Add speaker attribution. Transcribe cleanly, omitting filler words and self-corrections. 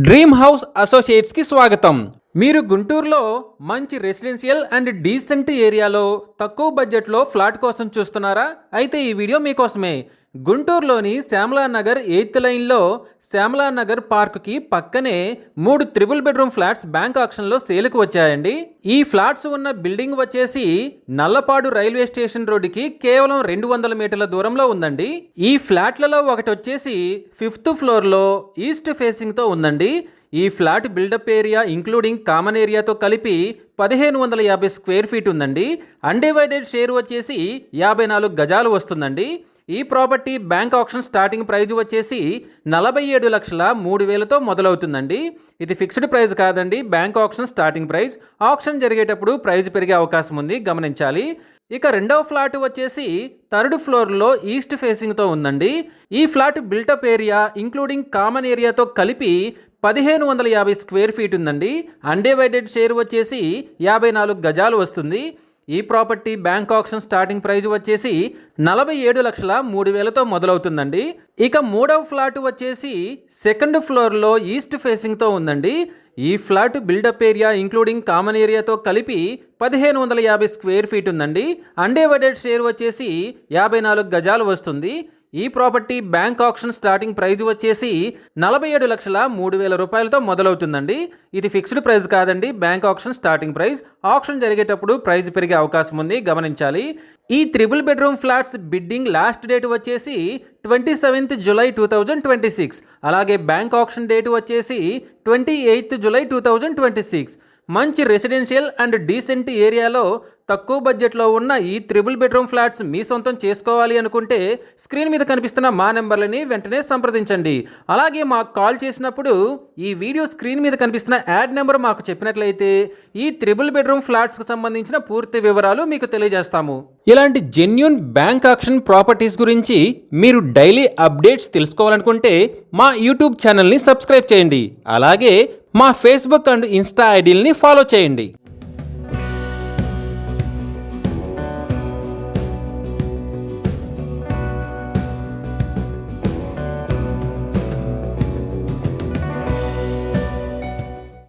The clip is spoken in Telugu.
Speaker 1: డ్రీమ్ హౌస్ అసోసియేట్స్ కి స్వాగతం. మీరు గుంటూరులో మంచి రెసిడెన్షియల్ అండ్ డీసెంట్ ఏరియాలో తక్కువ బడ్జెట్లో ఫ్లాట్ కోసం చూస్తున్నారా? అయితే ఈ వీడియో మీకోసమే. గుంటూరులోని శ్యామలా నగర్ 8th లైన్లో శ్యామలా నగర్ పార్క్కి పక్కనే 3 త్రిబుల్ బెడ్రూమ్ ఫ్లాట్స్ బ్యాంక్ ఆక్షన్లో సేల్కి వచ్చాయండి. ఈ ఫ్లాట్స్ ఉన్న బిల్డింగ్ వచ్చేసి నల్లపాడు రైల్వే స్టేషన్ రోడ్డుకి కేవలం 200 మీటర్ల దూరంలో ఉందండి. ఈ ఫ్లాట్లలో ఒకటి వచ్చేసి 5th ఫ్లోర్లో ఈస్ట్ ఫేసింగ్తో ఉందండి. ఈ flat built up area including common ఏరియాతో కలిపి 1550 స్క్వేర్ ఫీట్ ఉందండి. అన్డివైడెడ్ షేర్ వచ్చేసి 54 గజాలు వస్తుందండి. ఈ property bank option starting price వచ్చేసి 47,03,000తో మొదలవుతుందండి. ఇది ఫిక్స్డ్ ప్రైస్ కాదండి, bank option starting price. Option జరిగేటప్పుడు ప్రైస్ పెరిగే అవకాశం ఉంది, గమనించాలి. ఇక రెండవ ఫ్లాట్ వచ్చేసి 3rd ఫ్లోర్లో ఈస్ట్ ఫేసింగ్తో ఉందండి. ఈ flat built up area including common ఏరియాతో కలిపి 1550 స్క్వేర్ ఫీట్ ఉందండి. అన్డివైడెడ్ షేర్ వచ్చేసి 54 గజాలు వస్తుంది. ఈ property bank option starting price వచ్చేసి 47,03,000తో మొదలవుతుందండి. ఇక మూడవ ఫ్లాట్ వచ్చేసి 2nd ఫ్లోర్లో ఈస్ట్ ఫేసింగ్తో ఉందండి. ఈ flat built up area including common ఏరియాతో కలిపి 1550 స్క్వేర్ ఫీట్ ఉందండి. అన్డివైడెడ్ షేర్ వచ్చేసి 54 గజాలు వస్తుంది. ఈ property bank option starting price వచ్చేసి 47,03,000 రూపాయలతో మొదలవుతుందండి. ఇది ఫిక్స్డ్ ప్రైస్ కాదండి, bank option starting price. Option జరిగేటప్పుడు ప్రైస్ పెరిగే అవకాశం ఉంది, గమనించాలి. ఈ triple bedroom flats bidding last date వచ్చేసి 27th జూలై 2026. అలాగే బ్యాంక్ ఆప్షన్ డేట్ వచ్చేసి 28th జూలై 2026. మంచి రెసిడెన్షియల్ అండ్ డీసెంట్ ఏరియాలో తక్కువ బడ్జెట్లో ఉన్న ఈ త్రిబుల్ బెడ్రూమ్ ఫ్లాట్స్ మీ సొంతం చేసుకోవాలి అనుకుంటే స్క్రీన్ మీద కనిపిస్తున్న మా నెంబర్లని వెంటనే సంప్రదించండి. అలాగే మాకు కాల్ చేసినప్పుడు ఈ వీడియో స్క్రీన్ మీద కనిపిస్తున్న యాడ్ నెంబర్ మాకు చెప్పినట్లయితే ఈ త్రిబుల్ బెడ్రూమ్ ఫ్లాట్స్కి సంబంధించిన పూర్తి వివరాలు మీకు తెలియజేస్తాము. ఇలాంటి జెన్యూన్ బ్యాంక్ ఆక్షన్ ప్రాపర్టీస్ గురించి మీరు డైలీ అప్డేట్స్ తెలుసుకోవాలనుకుంటే మా యూట్యూబ్ ఛానల్ని సబ్స్క్రైబ్ చేయండి. అలాగే మా ఫేస్బుక్ అండ్ ఇన్స్టా ఐడీలని ఫాలో చేయండి.